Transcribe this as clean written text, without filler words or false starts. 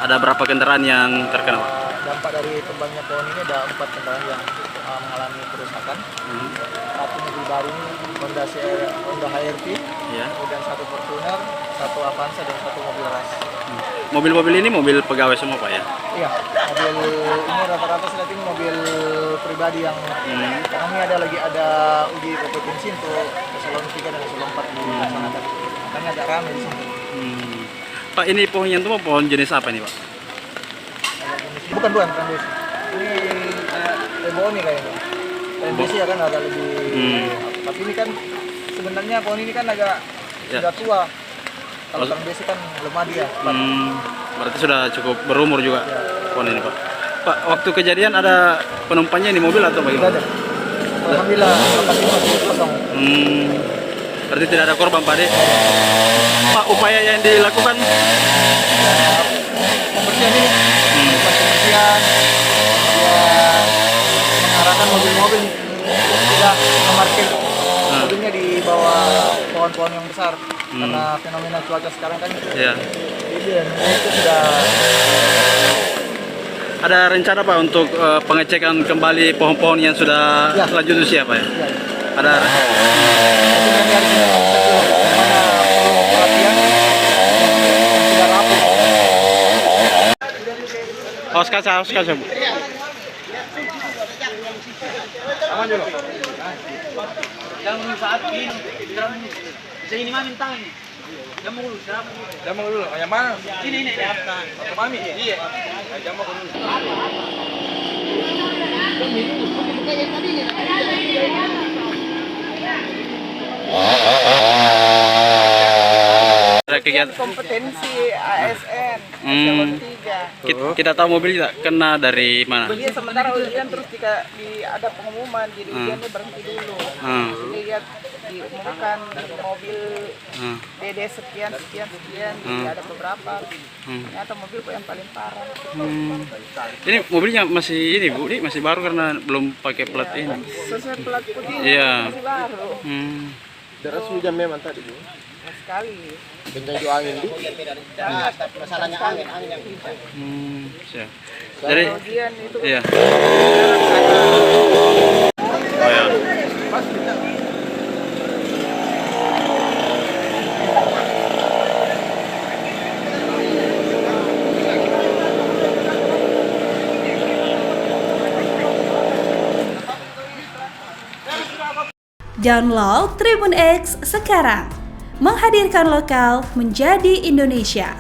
Ada berapa kendaraan yang terkena, Pak? Dampak dari tumbangnya pohon ini ada 4 kendaraan yang mengalami kerusakan. Satu mobil baru ini Honda HRV, Ya. kemudian 1 Fortuner, 1 Avanza, dan 1 mobil ras. Mobil-mobil ini mobil pegawai semua, Pak ya? Iya, mobil ini rata-rata saya lihat ini mobil pribadi yang karena ini ada uji kompetensi untuk eselon 3 dan eselon 4 dilaksanakan. Makanya agak ramai di sini. Pak, ini pohon yang tumbang pohon jenis apa nih, Pak? Bukan besi. Ini kayak ebony kayaknya. Besi ya kan agak lebih. Tapi ini kan sebenarnya pohon ini kan agak sudah tua. Kalau besi kan lemah dia. Berarti sudah cukup berumur juga Ya. pohon ini, Pak. Pak, waktu kejadian ada penumpangnya di mobil atau bagaimana? Tidak ada. Alhamdulillah kapasitas masih kosong. Berarti tidak ada korban, Pak, Dek? Pak, upaya yang dilakukan? Pembersihan ini, pembersihan, kemudian mengarahkan mobil-mobil untuk tidak memarkir mobilnya di bawah pohon-pohon yang besar. Karena fenomena cuaca sekarang kan Ya. itu sudah. Ada rencana, Pak, untuk pengecekan kembali pohon-pohon yang sudah Ya. lanjut usia, Pak ya? Ya. Ada. Itu nanti harus kita cek dulu mana perlu perhatian yang sudah rapuh. Haus kaca, Bu. Aman dulu. Jangan saat ini. Bisa ini mami tangan nih. Jamu dulu, jamu dulu. Yang mana? Ini daftar. Ke mami? Iya. Jamu dulu. Ada kegiatan. Kompetensi ASN eselon 3. Kita tahu mobil tidak kena dari mana? Dia sementara ujian terus ada pengumuman jadi ujiannya berhenti dulu. Jadi lihat diumumkan mobil DD sekian jadi ada beberapa. Ternyata mobil yang paling parah. Ini mobilnya masih ini, Bu, ini masih baru karena belum pakai plat ini. Sesuai plat putih Iya. masih baru. Darat hujan memang tadi Bu. Sekali. Kencang itu angin Bu. Tapi masalahnya angin yang bisa. Siap. Jadi, Kemudian itu iya. Oh ya. Download Tribun X sekarang, menghadirkan lokal menjadi Indonesia.